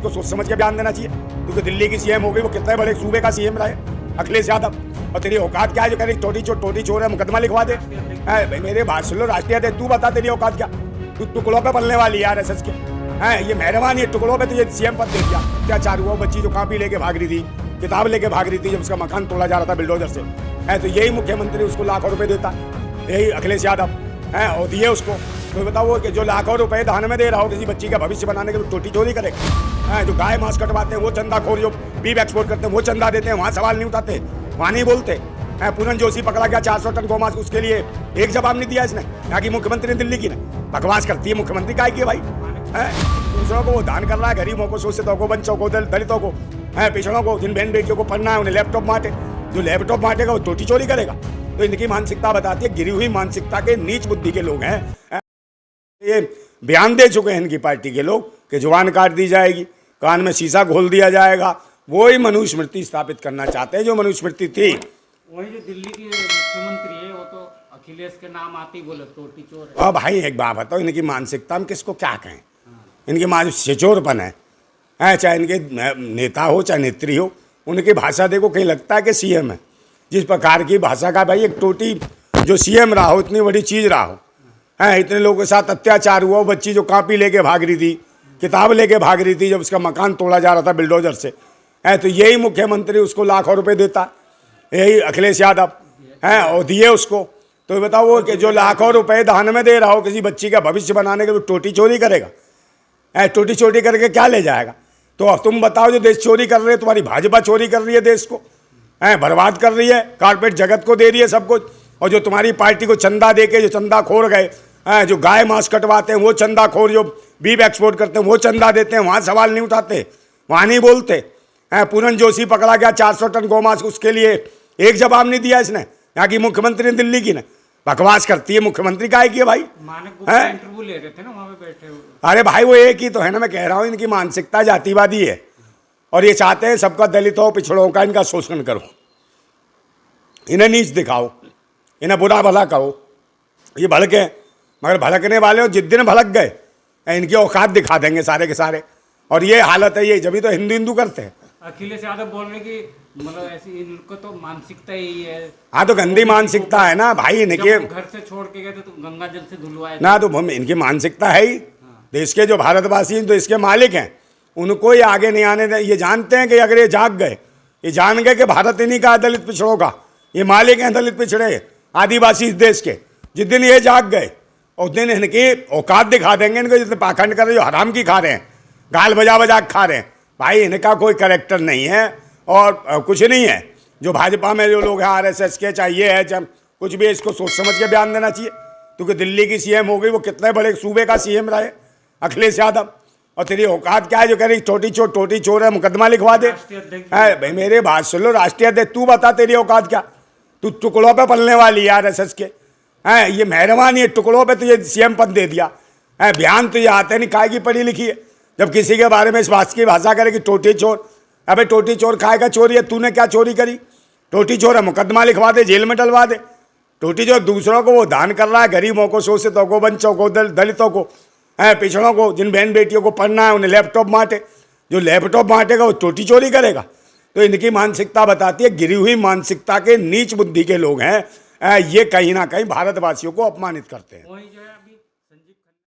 इसको सोच समझ के बयान देना चाहिए, क्योंकि दिल्ली की सीएम हो गई, वो कितने बड़े सूबे का सीएम रहे अखिलेश यादव। और तेरी औकात क्या है जो कह रही टोटी चोर है, मुकदमा लिखवा दे। मेरे बात सुन लो, राष्ट्रीय अध्यक्ष तू बता तेरी औकात क्या? तू टुकड़ों पे पलने वाली यार एसएस के हैं, ये मेहरबानी है टुकड़ों पे तुझे सीएम पद दे दिया। अत्याचार हुआ, बच्ची जो कॉपी लेके भाग रही थी, किताब लेके भाग रही थी, जब उसका मकान तोड़ा जा रहा था बिल्डोजर से, है तो यही मुख्यमंत्री उसको लाखों रुपए देता, यही अखिलेश यादव है, और दिए उसको। तो बताओ कि जो लाखों रुपए दान में दे रहा हो किसी बच्ची का भविष्य बनाने के लिए, टोटी चोरी करेगा? जो गाय मांस कटवाते हैं वो चंदाखोर, जो बीफ एक्सपोर्ट करते हैं वो चंदा देते हैं, वहाँ सवाल नहीं उठाते, वहाँ नहीं बोलते। पूरन जोशी पकड़ा गया 400 टन गोमांस, उसके लिए एक जवाब नहीं दिया इसने। यहाँ की मुख्यमंत्री ने दिल्ली की ने बकवास करती है मुख्यमंत्री काय की है भाई? दूसरों को वो दान कर रहा है, गरीबों को, शोषितों को, बच्चों को, दलितों को, पिछड़ों को, जिन बहन बेटियों को पढ़ना है उन्हें लैपटॉप बांटे। जो लैपटॉप बांटेगा वो टोटी चोरी करेगा। तो इनकी मानसिकता बताती है, गिरी हुई मानसिकता के नीच बुद्धि के लोग हैं। ये बयान दे चुके हैं इनकी पार्टी के लोग कि जुबान काट दी जाएगी, कान में शीशा घोल दिया जाएगा। वो ही मनुस्मृति स्थापित करना चाहते हैं जो मनुस्मृति थी। वही जो दिल्ली की मुख्यमंत्री है वो तो अखिलेश के नाम आते ही बोले टोटी चोर है। अब भाई एक बात बताओ, इनकी मानसिकता में किसको क्या कहें? इनकी छिचोरपन है, चाहे इनके नेता हो चाहे नेत्री हो, उनकी भाषा देखो कहीं लगता है कि सीएम है। जिस प्रकार की भाषा का भाई, एक टोटी जो सीएम रहा हो, इतनी बड़ी चीज़ रहा हो, है इतने लोगों के साथ अत्याचार हुआ, बच्ची जो कॉपी लेके भाग रही थी, किताब लेके भाग रही थी, जब उसका मकान तोड़ा जा रहा था बिल्डोजर से, है तो यही मुख्यमंत्री उसको लाखों रुपए देता, यही अखिलेश यादव है, और दिए उसको। तो बताओ वो कि जो लाखों रुपए दान में दे रहा हो किसी बच्ची का भविष्य बनाने के लिए, टोटी चोरी करेगा? टोटी चोरी करके क्या ले जाएगा? तो अब तुम बताओ, जो देश चोरी कर रहे हैं, तुम्हारी भाजपा चोरी कर रही है, देश को बर्बाद कर रही है, कारपेट जगत को दे रही है सब कुछ। और जो तुम्हारी पार्टी को चंदा दे के जो चंदा खोर गए, जो गाय मांस कटवाते हैं वो चंदा खोर, जो बीफ एक्सपोर्ट करते हैं वो चंदा देते हैं, वहाँ सवाल नहीं उठाते, वहाँ नहीं बोलते। पूरन जोशी पकड़ा गया 400 टन गोमांस, उसके लिए एक जवाब नहीं दिया इसने। यहाँ की मुख्यमंत्री ने दिल्ली की ने बकवास करती है मुख्यमंत्री काय की है भाई? इंटरव्यू ले रहे थे ना वहाँ पे बैठे हुए। अरे भाई वो एक ही तो है ना, मैं कह रहा हूँ इनकी मानसिकता जातिवादी है, और ये चाहते हैं सबका, दलितों पिछड़ों का इनका शोषण करो, इन्हें नीच दिखाओ, इन्हें बुरा भला कहो। ये भड़के, मगर भड़कने वाले हो, जिस दिन भड़क गए इनकी औकात दिखा देंगे सारे के सारे। और ये हालत है, ये जब भी तो हिंदू करते हैं। अखिलेश यादव बोल रहे कि मतलब ऐसी इनको तो मानसिकता ही है। हाँ तो गंदी मानसिकता है ना भाई इनके। घर से छोड़ के गए थे तो गंगा जल से धुलवाए ना, तो इनकी मानसिकता है ही। देश के जो भारतवासी हैं, तो इसके मालिक हैं, उनको ये आगे नहीं आने दें। ये जानते हैं कि अगर ये जाग गए, ये जान गए कि भारत इन्हीं का, दलित पिछड़ों का, ये मालिक हैं दलित पिछड़े आदिवासी इस देश के। जिस दिन ये जाग गए उस दिन इनकी औकात दिखा देंगे इनको, जितने पाखंड कर रहे, जो हराम की खा रहे हैं, गाल बजा बजा खा रहे हैं। भाई इनका कोई कैरेक्टर नहीं है और कुछ नहीं है। जो भाजपा में जो लोग हैं आरएसएस के, चाहे ये है चाहे कुछ भी, इसको सोच समझ के बयान देना चाहिए, क्योंकि दिल्ली की सीएम हो गई, वो कितने बड़े सूबे का सीएम रहे अखिलेश यादव। और तेरी औकात क्या है जो कह रही टोटी चोर है, मुकदमा लिखवा दे। भाई मेरे बात सुन लो, राष्ट्रीय अध्यक्ष तू बता तेरी औकात क्या? तू टुकड़ों पे पलने वाली यार एसएस के हैं, ये मेहरबानी है टुकड़ों पे तुझे सीएम पद दे दिया है। बयान तुझे आते नहीं, काय की पढ़ी लिखी है? जब किसी के बारे में इस बात की भाषा करे कि टोटी चोर, अबे टोटी चोर खाए का चोरी है, तूने क्या चोरी करी? टोटी चोर है, मुकदमा लिखवा दे, जेल में डलवा दे। टोटी चोर दूसरों को वो दान कर रहा है, गरीबों को, शोषितों को, बच्चों को, दलितों को, पिछड़ों को, जिन बहन बेटियों को पढ़ना है उन्हें लैपटॉप बांटे। जो लैपटॉप बांटेगा वो टोटी चोरी करेगा। तो इनकी मानसिकता बताती है, गिरी हुई मानसिकता के नीच बुद्धि के लोग हैं। ये कहीं ना कहीं भारतवासियों को अपमानित करते हैं।